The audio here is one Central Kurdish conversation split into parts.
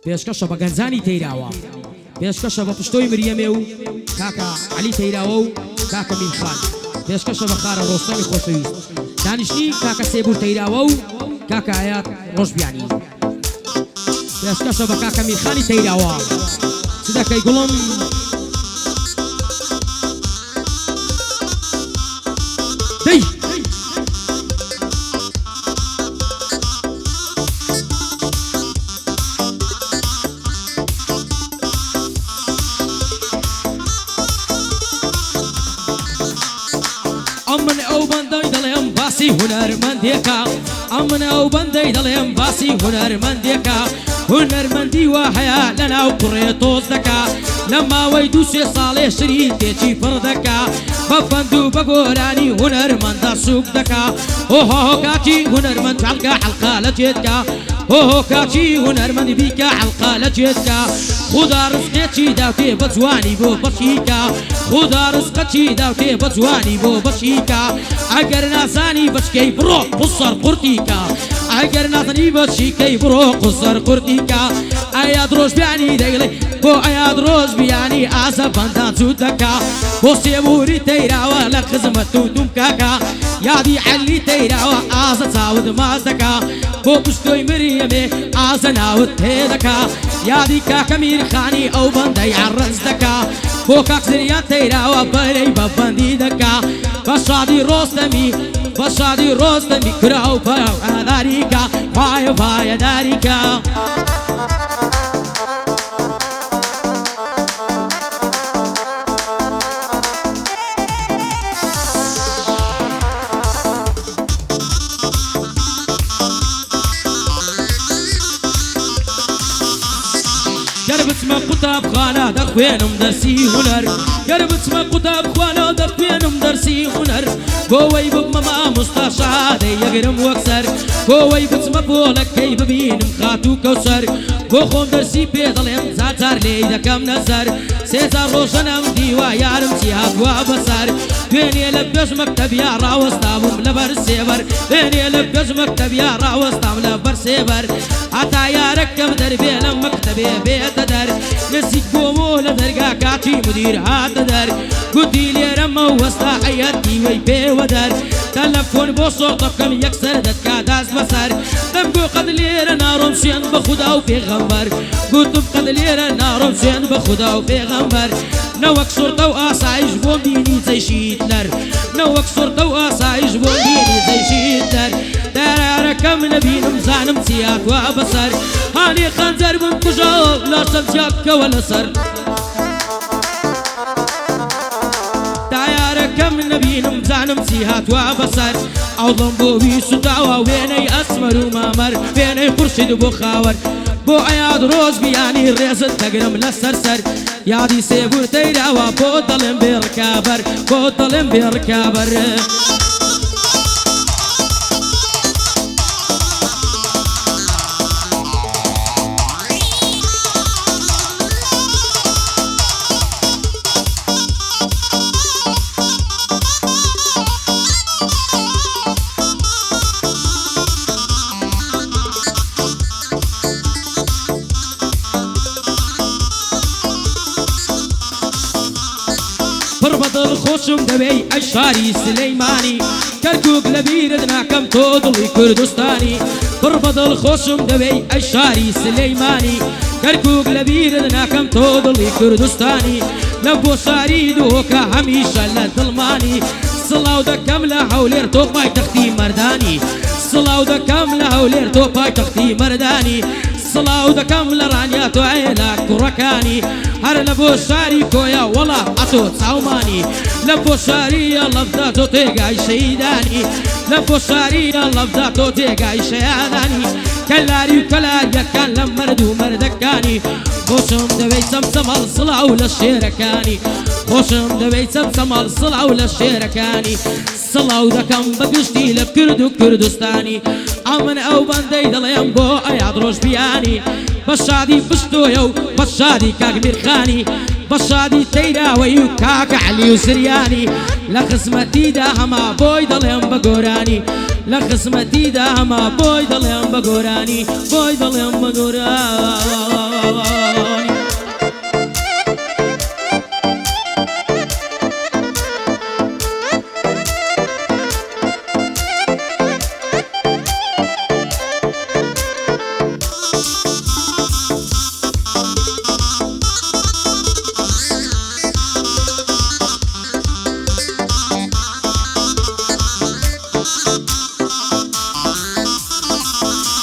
پێشکەشە بە گەنجانی تەیراوە پێشکەشە بە پشتۆی مریەمێ و کاکە عەلی تەیراوە و کاکە میرخان پێشکەشە بە خارە ڕۆستەمی خۆشەویست دانیشتنی کاکە سێبور تەیراوە و کاکە عەیاد ڕۆژبیانی پێشکەشە بە کاکە میرخانی تەیراوە چ دەکەی گوڵم دەی ئەمن ئەو بەندەی دەڵێم باسی هونەرمەندێکە ئەمن ئەو بەندەی دەڵێم باسی هونەرمەندێکە هونەرمەندی وا هەیە لەناو کوڕێ تۆز دەکا لە ماوەی دوو سێ ساڵێ شری تێکی پڕ دەکا بە فەند و بە گۆرانی هونەرمەندە سووک دەکا ئۆهۆ کاچی هونەرمەند حەڵقە حەڵقە لە جێتکە ئۆهۆ کاچی هونەرمەندی بیکە حەڵقە لە جێتکە خدا ڕزقێکی داوتێ بە جوانی بۆ بەشیکە خدا ڕزقەکی داوتێ بە جوانی بۆ بەشیکە ئەگەر نازانی بچکەی بڕۆ قوسەر قورتیکە ئەگەر نازانی بەچیکەی بڕۆ قوسەر قورتیکە ئەیا درۆژبیانی دەیڵێ بۆ ئەیا درۆژبیانی ئازە بەندان جوود دەکا بۆ سێبوری تەیراوە لە خزمەت و دوم کاکە یادی عەلی تەیراوە ئازە چاود ماز دەکا بۆ پشتۆی مریەمێ ئازە ناوت هێ دەکا یادی کاکە میرخانی ئەو بەندەی عەڕەنج دەکا بۆ کاک زریان تەیراوە بەرەی بە بەندی دەکا بە شادی ڕۆستەمی بە شادی ڕۆستەمی کرا و پەیاداریکە پایە پایەداریکە گەر بچمە قوتابخانە دەخوێنم دەرسی هونەر گەر بچمە قوتابخانە دەخوێنم دەرسی هونەر بۆوەی ببمە مامۆستا شادەی یەگرم وەک سەر بۆوەی بچمە پۆلەکەی ببینم خات و کەوسەر بۆ خۆم دەرسی پێ دەڵێم جار لێی دەکەم نەزەر سێزار ڕۆژەنەم دیوە یارم چی هاتووە بەسەر دوێنێ لە پێش مەکتەبیا ڕاوەستابووم لەبەر سێبەر دوێنێ لە پێش مەکتەبیا ڕاوەستام لەبەر سێبەر هەتا یارەکەم دەربێ لە مەکتەبێ بێتە دەر نزیک بۆمۆ لە دەرگا کاتی مدیر هاتە دەر گوتی لێرەمە وەستا عەیەتی وەی پێوە دەر تەلەفۆن بۆ سۆڵتە بکەم یەکسەر دەتکا دەست بەسەر دەمگۆ قەد لێرە ناڕۆم شوێن بە خودا و پێغەمبەر گوتم قەد لێرە ناڕۆم شوێن بە خودا و پێغەمبەر نەوەک سوڕتە و ئاسایش بۆ بینی جەیشیت لەر نەوەک سوڕتە و ئاسایش بۆ بینی جەیشیت لەر دارارەکەم نەبینم زانم چی هاتووە بەسەر هانێ خەنجەر بم کوژاوە لاشەم چاکەوە لەسەر دایارەکەم نەبینم زانم چی هاتووە بەسەر ئەوڵم بۆ ویسوتاوە وێنەی ئەسمەر و مامەر وێنەی خورشید بۆ خاوەر بۆ ئەیاد ڕۆژبیانی ڕێزت دەگرم لەسەر سەر یادی سێبور تەیراوە بۆ دەڵێم بێڕکابەر بۆ دەڵێم بێڕکابەر پڕ بەدڵ خۆشم دەوێی ئەی شاری سلەیمانی کەرکووک لە بیرت ناکەم تۆ دڵی کوردستانی پڕ بەدڵ خۆشم دەوێی ئەی شاری سلەیمانی کەرکووک لە بیرت ناکەم تۆ دڵی کوردستانی لە بۆ شاری دۆکە هەمیشە لە دڵمانی سڵاو دەکەم لە هەولێر تۆ پایتەختی مەردانی سڵاو دەکەم لە هەولێر تۆ پایتەختی مەردانی سڵاو دەکەم لە ڕانیا تۆ عێلا کوڕەکانی هەر لە بۆ شاری کۆیا وەڵا ئەتۆ چاومانی لە بۆ شاریە لەفدا تۆ تێگای شەیدانی لە بۆ شاریە لەفدا تۆ تێگای شەیادانی کەلاری و کەلاریەکان لە مەرد و مەردەکانی خۆشم دەوێی چەمچەمەڵ سڵاو لە شێرەکانی خۆشم دەوێی چەمچەمەڵ سڵاو لە شێرەکانی سڵاو دەکەم بەگشتی لە کورد و کوردستانی ئەمن ئەو بەندەی دەڵێم بۆ ئەیاد ڕۆژبیانی بە شادی پشتۆیە و بە شادی کاک میرخانی بە شادی تەیراوەی و کاکە عەلی و زریانی لە خزمەتیدا هەما بۆی دەڵێم بە گۆرانی لە خزمەتیدا هەما بۆی دەڵێم بە گۆرانی بۆی دەڵێم بە گۆرانی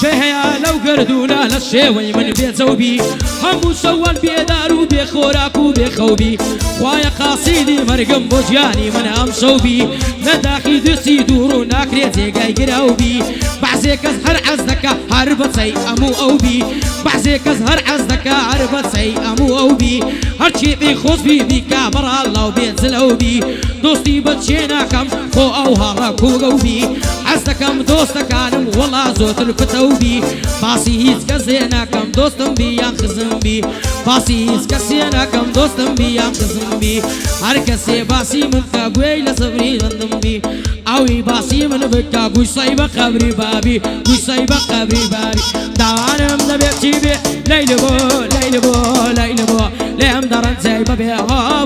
شهيا لو قردونا للشيوي من بيت زوبي همو سوال بيدارو بخوراكو بخوبي خوايا قاصيدي مرقم بوجياني من ام صوبي نداخي دسي دورو ناكري زيقاي قراوبي بعزيك ازهر عزدكا هربت سي امو اوبي بعزيك ازهر عزدكا هربت سي امو اوبي هرشي بي خوز بي بيكا برا الله وبيت زلوبي دوستي بتشيناكم خو او هراكو قوبي عزدكم دوستكانم والله زوت الفتوبي باسي هيز كزيناكم دوستم بيان خزم بي باسي هيز كزيناكم دوستم بيان خزم بي هركسي باسي من كابوي لصبري غندم بي اوي باسي من بكا قوش صيبة قبري بابي قوش صيبة قبري بابي دعانم نبيتي بي ليلي بو ليلي بو ليلي بو ليهم درن زي بابي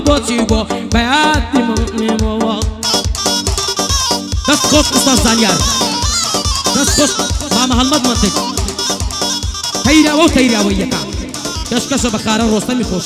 بوتي بو بياتي مو دست خوش استاذ زانيار دست خوش ماما هالمضمنتك تيرا ويكا كشكش بخارة روستمي خوش